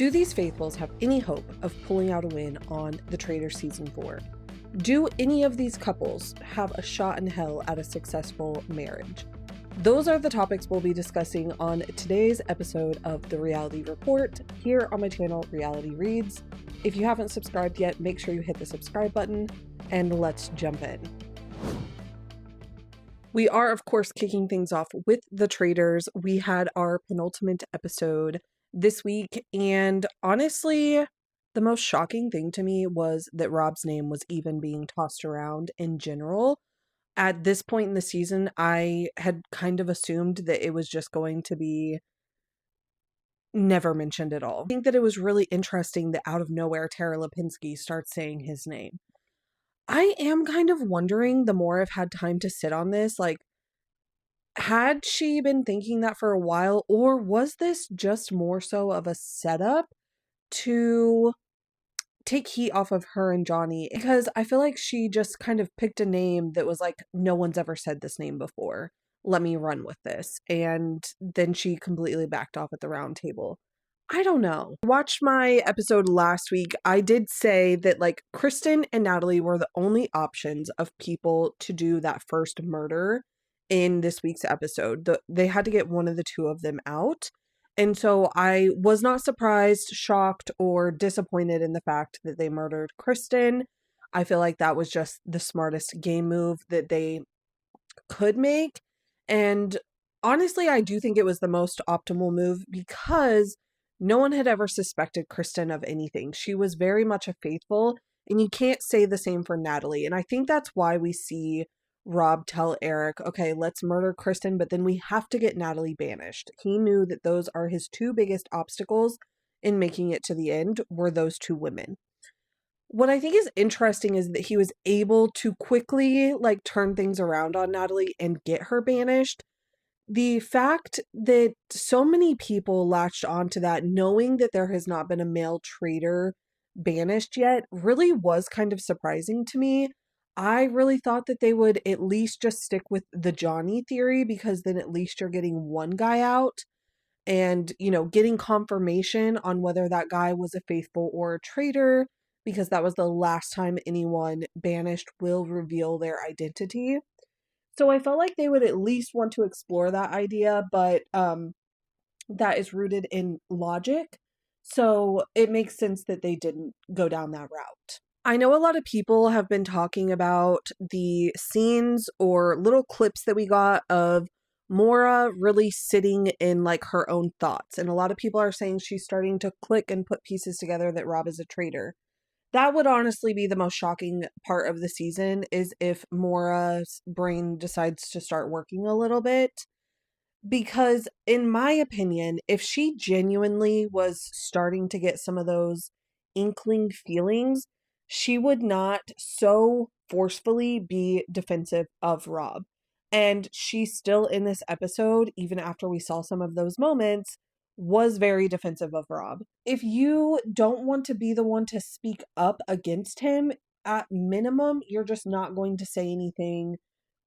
Do these faithfuls have any hope of pulling out a win on the Traitors Season 4? Do any of these couples have a shot in hell at a successful marriage? Those are the topics we'll be discussing on today's episode of The Reality Report here on my channel, Reality Reads. If you haven't subscribed yet, make sure you hit the subscribe button and let's jump in. We are, of course, kicking things off with the Traitors. We had our penultimate episode this week, and honestly, the most shocking thing to me was that Rob's name was even being tossed around in general. At this point in the season, I had kind of assumed that it was just going to be never mentioned at all. I think that it was really interesting that out of nowhere, Tara Lipinski starts saying his name. I am kind of wondering, the more I've had time to sit on this, like, had she been thinking that for a while, or was this just more so of a setup to take heat off of her and Johnny? Because I feel like she just kind of picked a name that was like, no one's ever said this name before. Let me run with this. And then she completely backed off at the round table. I don't know. Watched my episode last week. I did say that like Kristen and Natalie were the only options of people to do that first murder in this week's episode. They had to get one of the two of them out. And so I was not surprised, shocked, or disappointed in the fact that they murdered Kristen. I feel like that was just the smartest game move that they could make. And honestly, I do think it was the most optimal move because no one had ever suspected Kristen of anything. She was very much a faithful, and you can't say the same for Natalie. And I think that's why we see Rob tell Eric, okay, let's murder Kristen, but then we have to get Natalie banished. He knew that those are his two biggest obstacles in making it to the end, were those two women. What I think is interesting is that he was able to quickly like turn things around on Natalie and get her banished. The fact that so many people latched onto that, knowing that there has not been a male traitor banished yet, really was kind of surprising to me. I really thought that they would at least just stick with the Johnny theory, because then at least you're getting one guy out and, you know, getting confirmation on whether that guy was a faithful or a traitor, because that was the last time anyone banished will reveal their identity. So I felt like they would at least want to explore that idea, but that is rooted in logic. So it makes sense that they didn't go down that route. I know a lot of people have been talking about the scenes or little clips that we got of Maura really sitting in like her own thoughts. And a lot of people are saying she's starting to click and put pieces together that Rob is a traitor. That would honestly be the most shocking part of the season, is if Maura's brain decides to start working a little bit. Because in my opinion, if she genuinely was starting to get some of those inkling feelings, she would not so forcefully be defensive of Rob. And she still in this episode, even after we saw some of those moments, was very defensive of Rob. If you don't want to be the one to speak up against him, at minimum, you're just not going to say anything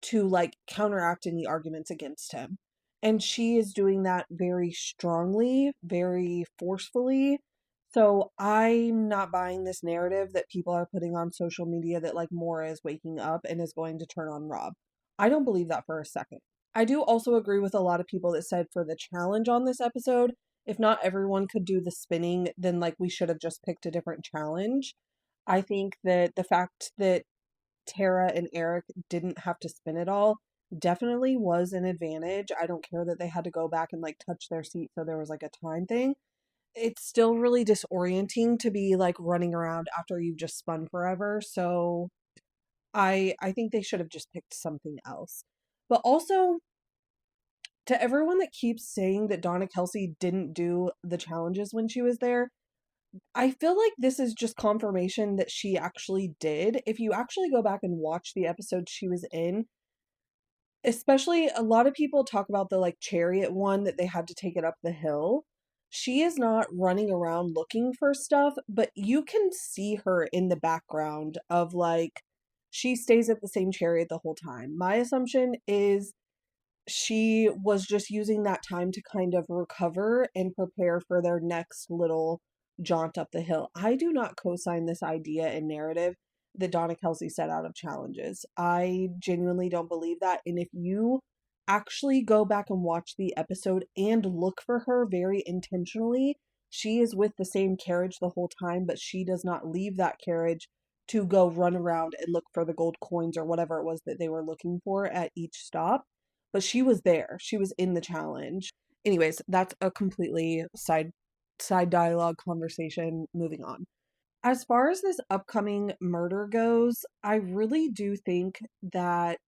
to like counteract any arguments against him. And she is doing that very strongly, very forcefully. So I'm not buying this narrative that people are putting on social media that like Maura is waking up and is going to turn on Rob. I don't believe that for a second. I do also agree with a lot of people that said for the challenge on this episode, if not everyone could do the spinning, then like we should have just picked a different challenge. I think that the fact that Tara and Eric didn't have to spin it all definitely was an advantage. I don't care that they had to go back and like touch their seat, so there was like a time thing. It's still really disorienting to be like running around after you've just spun forever. So I think they should have just picked something else. But also, to everyone that keeps saying that Donna Kelsey didn't do the challenges when she was there, I feel like this is just confirmation that she actually did. If you actually go back and watch the episode she was in, especially a lot of people talk about the like chariot one that they had to take it up the hill. She is not running around looking for stuff, but you can see her in the background of like, she stays at the same chariot the whole time. My assumption is she was just using that time to kind of recover and prepare for their next little jaunt up the hill. I do not co-sign this idea and narrative that Donna Kelsey set out of challenges. I genuinely don't believe that. And if you actually go back and watch the episode and look for her very intentionally, she is with the same carriage the whole time, but she does not leave that carriage to go run around and look for the gold coins or whatever it was that they were looking for at each stop. But she was there. She was in the challenge. Anyways, that's a completely side dialogue conversation. Moving on. As far as this upcoming murder goes, I really think that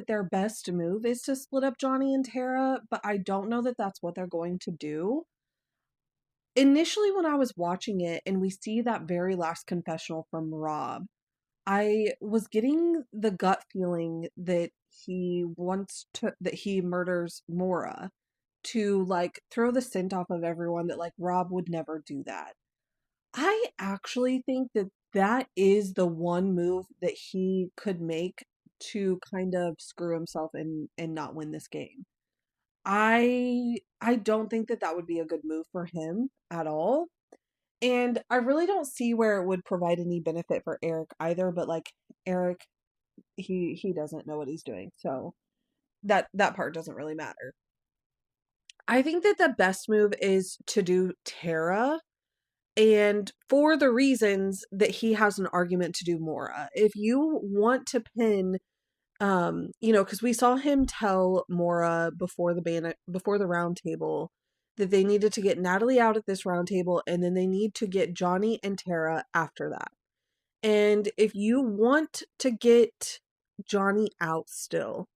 their best move is to split up Johnny and Tara, but I don't know that that's what they're going to do. Initially, when I was watching it and we see that very last confessional from Rob, I was getting the gut feeling that he murders Mora to like throw the scent off of everyone, that like Rob would never do that. I actually think that that is the one move that he could make to kind of screw himself and not win this game. I don't think that that would be a good move for him at all. And I really don't see where it would provide any benefit for Eric either, but like Eric, he doesn't know what he's doing. So that part doesn't really matter. I think that the best move is to do Tara, and for the reasons that he has an argument to do Mora. If you want to pin because we saw him tell Mora before the round table that they needed to get Natalie out at this round table, and then they need to get Johnny and Tara after that. And if you want to get Johnny out still,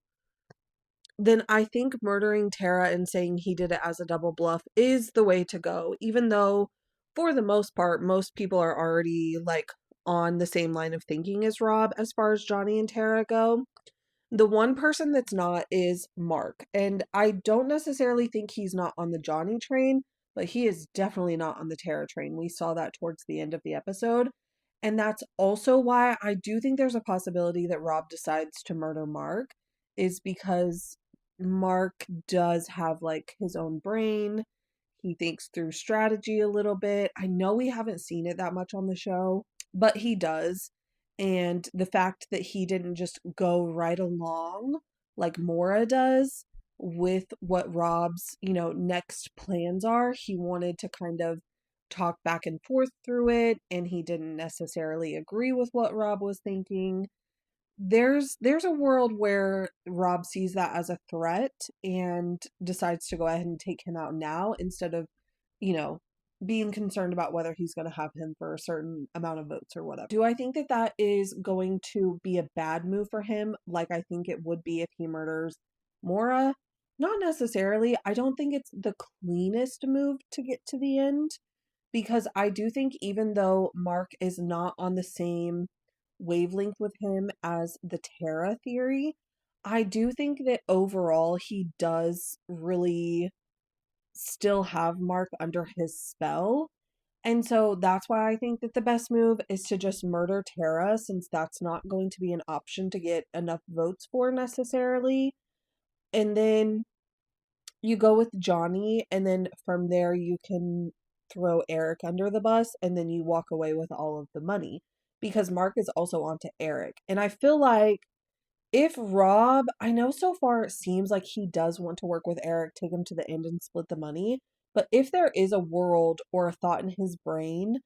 then I think murdering Tara and saying he did it as a double bluff is the way to go, even though for the most part, most people are already like on the same line of thinking as Rob as far as Johnny and Tara go. The one person that's not is Mark. And I don't necessarily think he's not on the Johnny train, but he is definitely not on the Tara train. We saw that towards the end of the episode. And that's also why I do think there's a possibility that Rob decides to murder Mark, is because Mark does have like his own brain. He thinks through strategy a little bit. I know we haven't seen it that much on the show, but he does. And the fact that he didn't just go right along like Mora does with what Rob's, next plans are, he wanted to kind of talk back and forth through it, and he didn't necessarily agree with what Rob was thinking. There's a world where Rob sees that as a threat and decides to go ahead and take him out now instead of, you know, being concerned about whether he's going to have him for a certain amount of votes or whatever. Do I think that that is going to be a bad move for him, like I think it would be if he murders Mora? Not necessarily. I don't think it's the cleanest move to get to the end, because I do think even though Mark is not on the same wavelength with him as the Terra theory, I do think that overall he does really still have Mark under his spell. And so that's why I think that the best move is to just murder Terra, since that's not going to be an option to get enough votes for necessarily. And then you go with Johnny, and then from there you can throw Eric under the bus, and then you walk away with all of the money, because Mark is also onto Eric. And I feel like if Rob, I know so far it seems like he does want to work with Eric, take him to the end and split the money. But if there is a world or a thought in his brain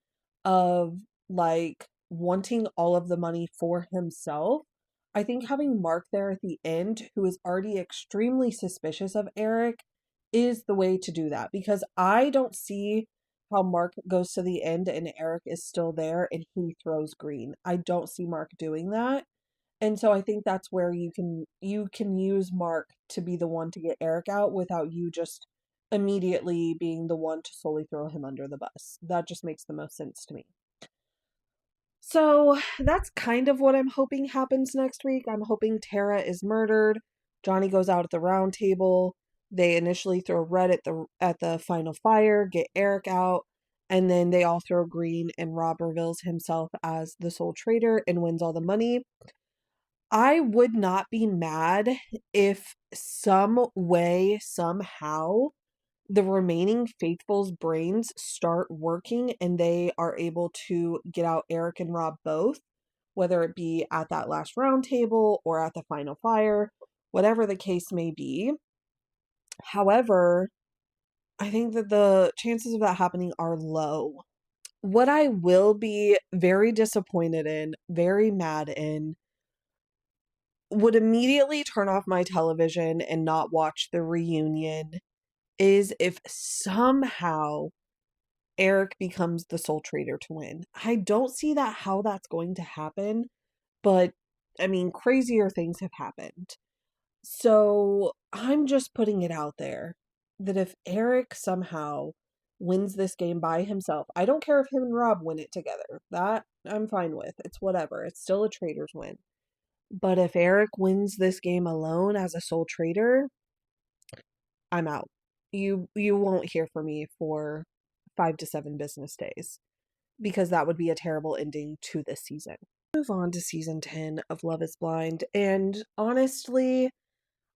of like wanting all of the money for himself, I think having Mark there at the end, who is already extremely suspicious of Eric, is the way to do that. Because I don't see how Mark goes to the end and Eric is still there and he throws green. I don't see Mark doing that. And so I think that's where you can use Mark to be the one to get Eric out without you just immediately being the one to solely throw him under the bus. That just makes the most sense to me. So that's kind of what I'm hoping happens next week. I'm hoping Tara is murdered. Johnny goes out at the round table. They initially throw red at the final fire, get Eric out, and then they all throw green, and Rob reveals himself as the sole traitor and wins all the money. I would not be mad if some way, somehow, the remaining faithfuls' brains start working and they are able to get out Eric and Rob both, whether it be at that last round table or at the final fire, whatever the case may be. However, I think that the chances of that happening are low. What I will be very disappointed in, very mad in, would immediately turn off my television and not watch the reunion is if somehow Eric becomes the sole traitor to win. I don't see that how that's going to happen, but I mean, crazier things have happened. So I'm just putting it out there that if Eric somehow wins this game by himself, I don't care if him and Rob win it together. That I'm fine with. It's whatever. It's still a traitor's win. But if Eric wins this game alone as a sole traitor, I'm out. You won't hear from me for 5 to 7 business days because that would be a terrible ending to this season. Move on to season 10 of Love is Blind, and honestly,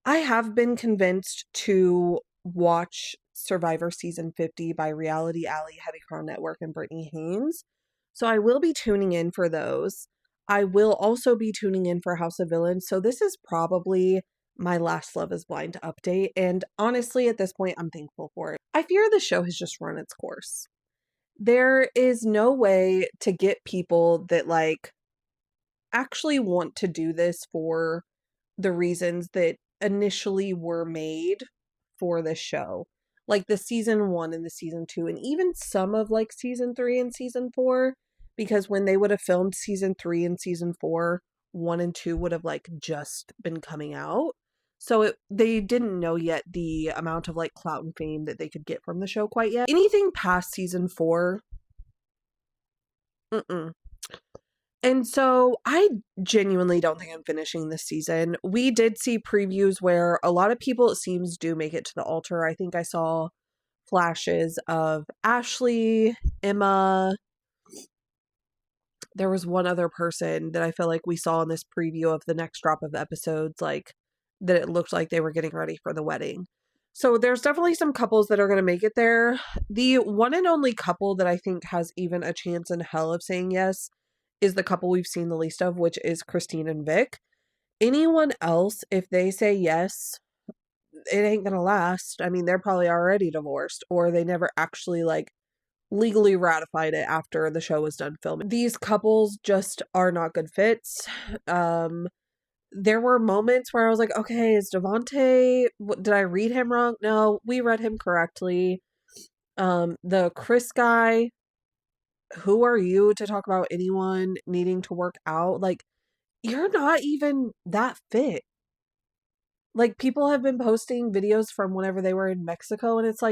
I have been convinced to watch Survivor season 50 by Reality Alley, Heavy Crown Network, and Brittany Haynes. So I will be tuning in for those. I will also be tuning in for House of Villains. So this is probably my last Love is Blind update. And honestly, at this point, I'm thankful for it. I fear the show has just run its course. There is no way to get people that actually want to do this for the reasons that initially were made for this show. Like the season 1 and the season 2, and even some of season 3 and season 4, because when they would have filmed season 3 and season 4, 1 and 2 would have just been coming out. So they didn't know yet the amount of clout and fame that they could get from the show quite yet. Anything past season 4, mm-mm. And so I genuinely don't think I'm finishing this season. We did see previews where a lot of people, it seems, do make it to the altar. I think I saw flashes of Ashley, Emma. There was one other person that I feel like we saw in this preview of the next drop of episodes, that it looked like they were getting ready for the wedding. So there's definitely some couples that are going to make it there. The one and only couple that I think has even a chance in hell of saying yes is the couple we've seen the least of, which is Christine and Vic. Anyone else, if they say yes, it ain't gonna last. I mean, they're probably already divorced, or they never actually legally ratified it after the show was done filming. These couples just are not good fits. There were moments where I was like, okay, is Devontae, did I read him wrong? No, we read him correctly. The Chris guy, who are you to talk about anyone needing to work out? You're not even that fit. People have been posting videos from whenever they were in Mexico, and it's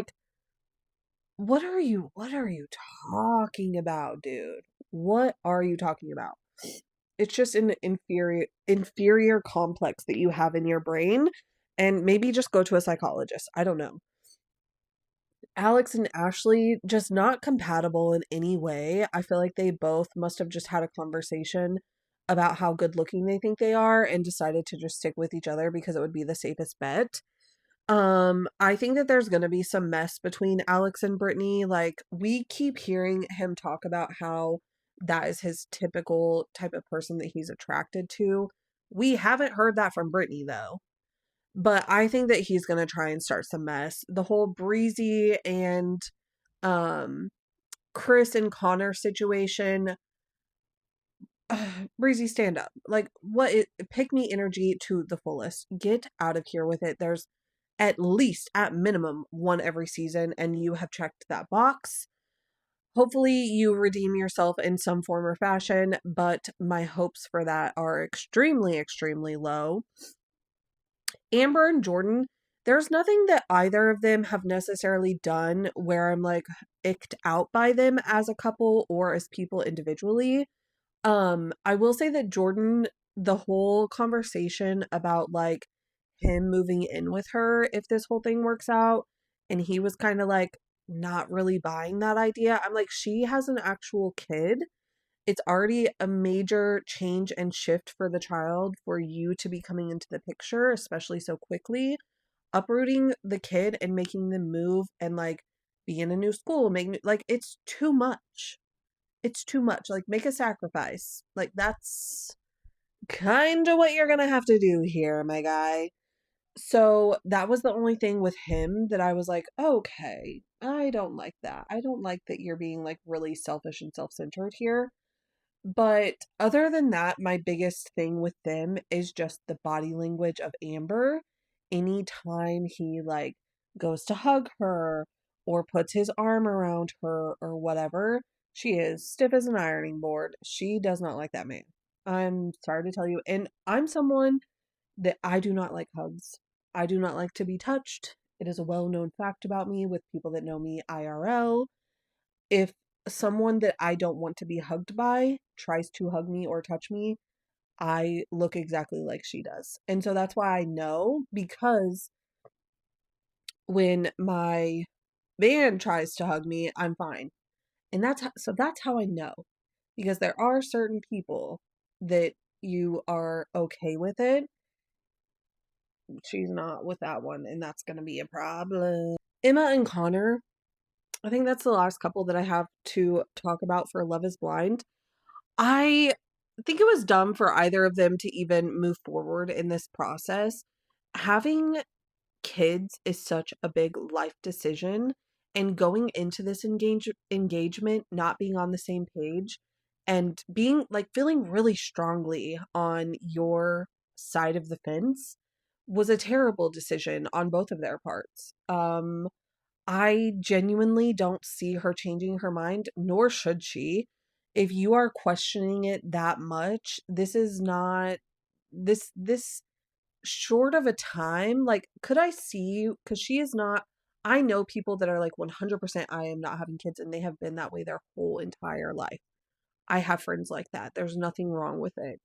what are you talking about, dude? What are you talking about? It's just an inferior complex that you have in your brain, and maybe just go to a psychologist. I don't know. Alex and Ashley, just not compatible in any way. I feel like they both must have just had a conversation about how good looking they think they are and decided to just stick with each other because it would be the safest bet. I think that there's gonna be some mess between Alex and Brittany. We keep hearing him talk about how that is his typical type of person that he's attracted to. We haven't heard that from Brittany though. But I think that he's gonna try and start some mess. The whole Breezy and um Chris and Connor situation. Breezy, stand up. Pick me energy to the fullest. Get out of here with it. There's at least, at minimum, one every season, and you have checked that box. Hopefully, you redeem yourself in some form or fashion, but my hopes for that are extremely, extremely low. Amber and Jordan, there's nothing that either of them have necessarily done where I'm icked out by them as a couple or as people individually. I will say that Jordan, the whole conversation about him moving in with her if this whole thing works out, and he was kind of not really buying that idea. I'm she has an actual kid. It's already a major change and shift for the child for you to be coming into the picture, especially so quickly. uprooting the kid and making them move and like be in a new school, like it's too much. It's too much. Like make a sacrifice. Like that's kind of what you're gonna have to do here, my guy. So that was the only thing with him that I was like, okay, I don't like that. I don't like that you're being like really selfish and self-centered here. But other than that, my biggest thing with them is just the body language of Amber. Anytime he like goes to hug her or puts his arm around her or whatever, she is stiff as an ironing board. She does not like that man. I'm sorry to tell you. And I'm someone that I do not like hugs. I do not like to be touched. It is a well known fact about me with people that know me IRL. If someone that I don't want to be hugged by tries to hug me or touch me, I look exactly like she does. And so that's why I know, because when my man tries to hug me, I'm fine. And that's how I know. Because there are certain people that you are okay with it. She's not with that one, and that's going to be a problem. Emma and Connor, I think that's the last couple that I have to talk about for Love is Blind. I think it was dumb for either of them to even move forward in this process. Having kids is such a big life decision, and going into this engagement not being on the same page and being like feeling really strongly on your side of the fence was a terrible decision on both of their parts. I genuinely don't see her changing her mind, nor should she. If you are questioning it that much, this is not this short of a time. Like, could I see, because she is not, I know people that are like 100% I am not having kids, and they have been that way their whole entire life. I have friends like that. There's nothing wrong with it.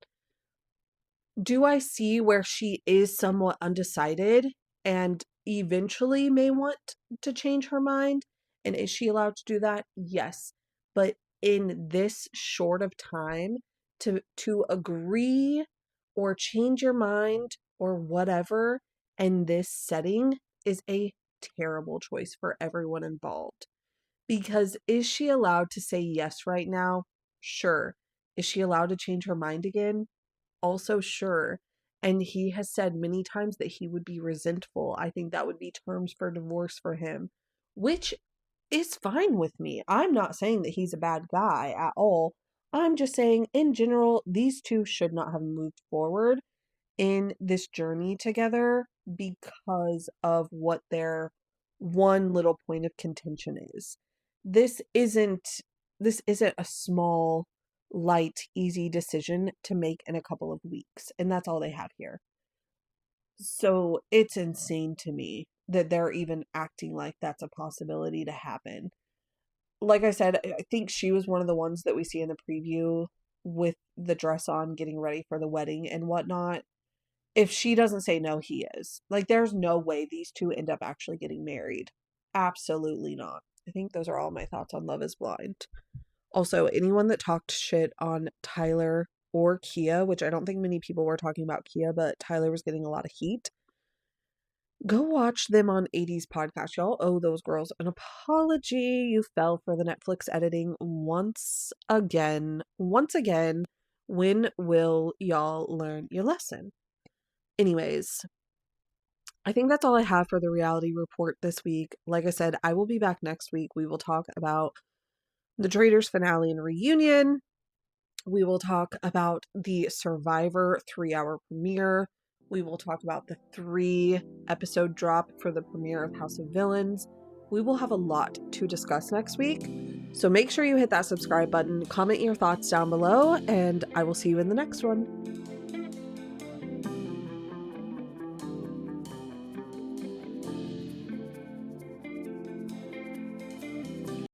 Do I see where she is somewhat undecided and eventually may want to change her mind? And is she allowed to do that? Yes. But in this short of time to agree or change your mind or whatever in this setting is a terrible choice for everyone involved. Because is she allowed to say yes right now? Sure. Is she allowed to change her mind again? Also sure. And he has said many times that he would be resentful. I think that would be terms for divorce for him, which is fine with me. I'm not saying that he's a bad guy at all. I'm just saying, in general, these two should not have moved forward in this journey together because of what their one little point of contention is. This isn't this isn't a small, light, easy decision to make in a couple of weeks, and that's all they have here. So it's insane to me that they're even acting like that's a possibility to happen. Like I said, I think she was one of the ones that we see in the preview with the dress on, getting ready for the wedding and whatnot. If she doesn't say no, he is. Like, there's no way these two end up actually getting married. Absolutely not. I think those are all my thoughts on Love is Blind. Also, anyone that talked shit on Tyler or Kia, which I don't think many people were talking about Kia, but Tyler was getting a lot of heat. Go watch them on 80s podcast. Y'all owe those girls an apology. You fell for the Netflix editing once again. Once again, when will y'all learn your lesson? Anyways, I think that's all I have for the reality report this week. Like I said, I will be back next week. We will talk about the Traitors finale and reunion. We will talk about the Survivor 3-hour premiere. We will talk about the 3-episode drop for the premiere of House of Villains. We will have a lot to discuss next week. So make sure you hit that subscribe button, comment your thoughts down below, and I will see you in the next one.